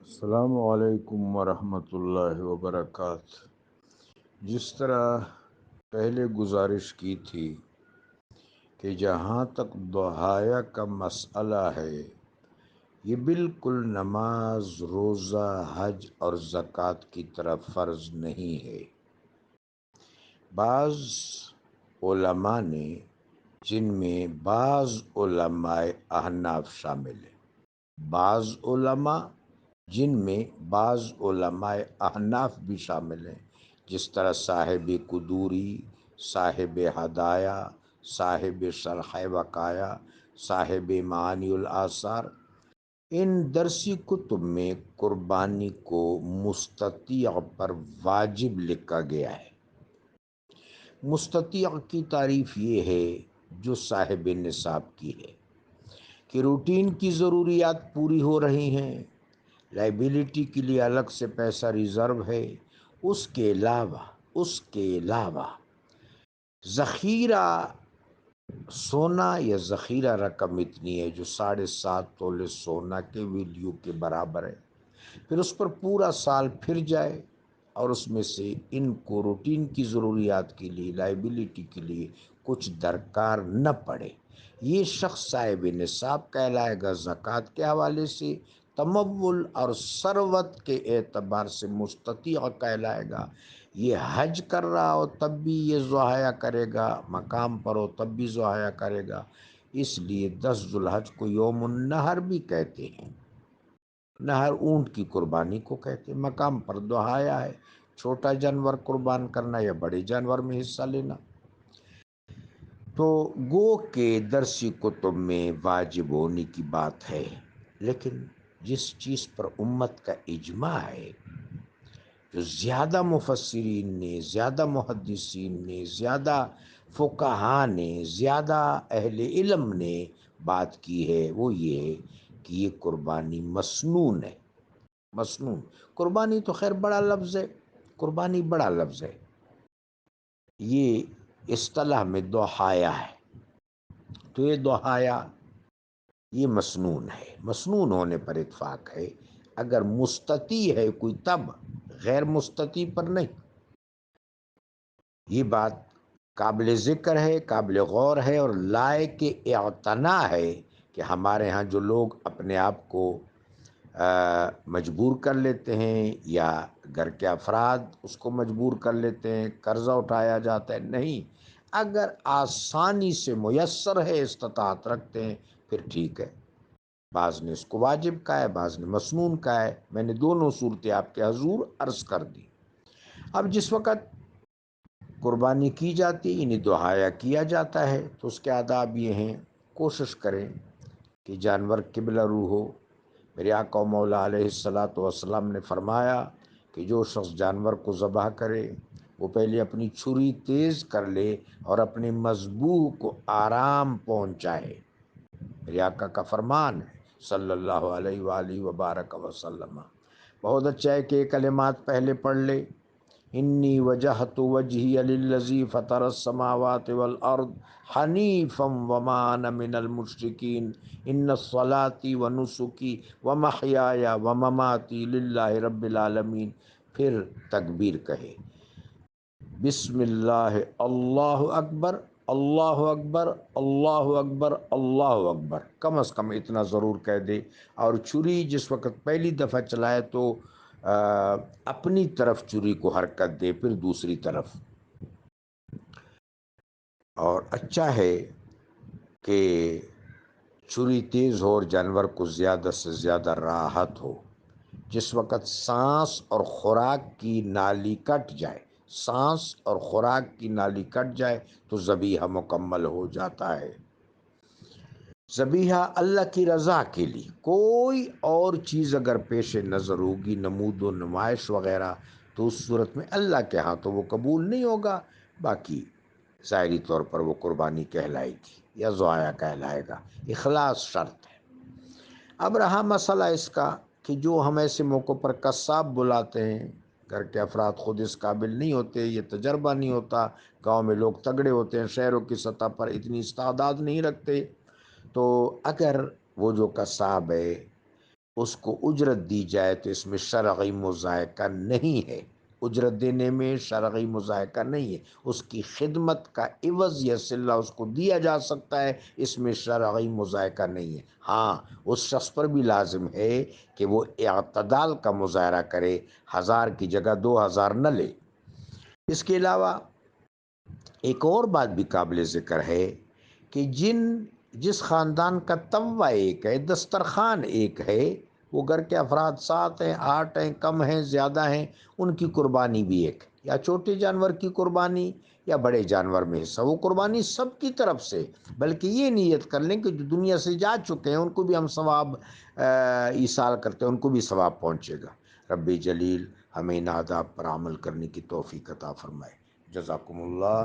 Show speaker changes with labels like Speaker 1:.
Speaker 1: السلام علیکم ورحمۃ اللہ وبرکاتہ۔ جس طرح پہلے گزارش کی تھی کہ جہاں تک دہایا کا مسئلہ ہے، یہ بالکل نماز، روزہ، حج اور زکوٰۃ کی طرح فرض نہیں ہے۔ بعض علماء نے، جن میں بعض علماء احناف شامل ہیں، بعض علماء جن میں بعض علماء احناف بھی شامل ہیں، جس طرح صاحب قدوری، صاحب ہدایہ، صاحب شرح وقایہ، صاحب معانی الآثار، ان درسی کتب میں قربانی کو مستطیع پر واجب لکھا گیا ہے۔ مستطیع کی تعریف یہ ہے جو صاحب نصاب کی ہے کہ روٹین کی ضروریات پوری ہو رہی ہیں، لائبلٹی کے لیے الگ سے پیسہ ریزرو ہے، اس کے علاوہ ذخیرہ سونا یا ذخیرہ رقم اتنی ہے جو 7.5 تولے سونا کے ویلیو کے برابر ہے، پھر اس پر پورا سال پھر جائے اور اس میں سے ان کو روٹین کی ضروریات کے لیے، لائبلٹی کے لیے کچھ درکار نہ پڑے، یہ شخص صاحب نصاب کہلائے گا۔ زکوٰۃ کے حوالے سے تمول اور ثروت کے اعتبار سے مستطیع کہلائے گا۔ یہ حج کر رہا ہو تب بھی یہ ضحیہ کرے گا، مقام پر ہو تب بھی ضحیہ کرے گا، اس لیے 10 ذو الحج کو یوم النحر بھی کہتے ہیں۔ نہر اونٹ کی قربانی کو کہتے ہیں، مقام پر ضحیہ ہے، چھوٹا جانور قربان کرنا یا بڑے جانور میں حصہ لینا۔ تو گو کے درسی کتب میں واجب ہونے کی بات ہے، لیکن جس چیز پر امت کا اجماع ہے، جو زیادہ مفسرین نے، زیادہ محدثین نے، زیادہ فقہا نے، زیادہ اہل علم نے بات کی ہے، وہ یہ ہے کہ یہ قربانی مسنون ہے۔ مسنون قربانی تو خیر بڑا لفظ ہے، قربانی بڑا لفظ ہے، یہ اصطلاح میں ضحیہ ہے، تو یہ ضحیہ یہ مسنون ہے۔ مسنون ہونے پر اتفاق ہے، اگر مستطیع ہے کوئی تب، غیر مستطیع پر نہیں۔ یہ بات قابل ذکر ہے، قابل غور ہے اور لائق اعتنا ہے کہ ہمارے ہاں جو لوگ اپنے آپ کو مجبور کر لیتے ہیں یا گھر کے افراد اس کو مجبور کر لیتے ہیں، قرضہ اٹھایا جاتا ہے، نہیں، اگر آسانی سے میسر ہے، استطاعت رکھتے ہیں، پھر ٹھیک ہے۔ بعض نے اس کو واجب کہا ہے، بعض نے مسنون کہا ہے، میں نے دونوں صورتیں آپ کے حضور عرض کر دی۔ اب جس وقت قربانی کی جاتی، یعنی ضحیہ کیا جاتا ہے، تو اس کے آداب یہ ہیں، کوشش کریں کہ جانور قبلہ رو ہو۔ میرے آقا و مولا علیہ الصلاۃ والسلام نے فرمایا کہ جو شخص جانور کو ذبح کرے وہ پہلے اپنی چھری تیز کر لے اور اپنے مذبوح کو آرام پہنچائے۔ میرے آقا کا فرمان ہے صلی اللہ علیہ وآلہ وبارک وسلم۔ بہت اچھا ہے کہ یہ کلمات پہلے پڑھ لے، انی وجہت وجہی للذی فطر السماوات والارض حنیفا وما انا من المشرکین، ان صلاتي ونسکی ومحیای ومماتی للہ رب العالمین۔ پھر تکبیر کہے، بسم اللہ، اللہ اکبر، اللہ اکبر، اللہ اکبر، اللہ اکبر، کم از کم اتنا ضرور کہہ دے، اور چھری جس وقت پہلی دفعہ چلائے تو اپنی طرف چھری کو حرکت دے، پھر دوسری طرف۔ اور اچھا ہے کہ چھری تیز ہو اور جانور کو زیادہ سے زیادہ راحت ہو۔ جس وقت سانس اور خوراک کی نالی کٹ جائے، سانس اور خوراک کی نالی کٹ جائے تو ذبیحہ مکمل ہو جاتا ہے۔ ذبیحہ اللہ کی رضا کے لیے، کوئی اور چیز اگر پیش نظر ہوگی، نمود و نمائش وغیرہ، تو اس صورت میں اللہ کے ہاں تو وہ قبول نہیں ہوگا، باقی ظاہری طور پر وہ قربانی کہلائے گی یا ضحیہ کہلائے گا۔ اخلاص شرط ہے۔ اب رہا مسئلہ اس کا کہ جو ہم ایسے موقع پر قصاب بلاتے ہیں، گھر کے افراد خود اس قابل نہیں ہوتے، یہ تجربہ نہیں ہوتا، گاؤں میں لوگ تگڑے ہوتے ہیں، شہروں کی سطح پر اتنی استعداد نہیں رکھتے، تو اگر وہ جو قصاب ہے اس کو اجرت دی جائے تو اس میں شرعی مذائقہ نہیں ہے، اجرت دینے میں شرعی مذائقہ نہیں ہے، اس کی خدمت کا عوض یا صلہ اس کو دیا جا سکتا ہے، اس میں شرعی مذائقہ نہیں ہے۔ ہاں، اس شخص پر بھی لازم ہے کہ وہ اعتدال کا مظاہرہ کرے، 1000 کی جگہ 2000 نہ لے۔ اس کے علاوہ ایک اور بات بھی قابل ذکر ہے کہ جس خاندان کا توا ایک ہے، دسترخوان ایک ہے، وہ گھر کے افراد 7 ہیں، 8 ہیں، کم ہیں، زیادہ ہیں، ان کی قربانی بھی ایک ہے، یا چھوٹے جانور کی قربانی یا بڑے جانور میں حصہ، وہ قربانی سب کی طرف سے، بلکہ یہ نیت کر لیں کہ جو دنیا سے جا چکے ہیں ان کو بھی ہم ثواب ایصال کرتے ہیں، ان کو بھی ثواب پہنچے گا۔ رب جلیل ہمیں ان آداب پر عمل کرنے کی توفیق عطا فرمائے۔ جزاکم اللہ۔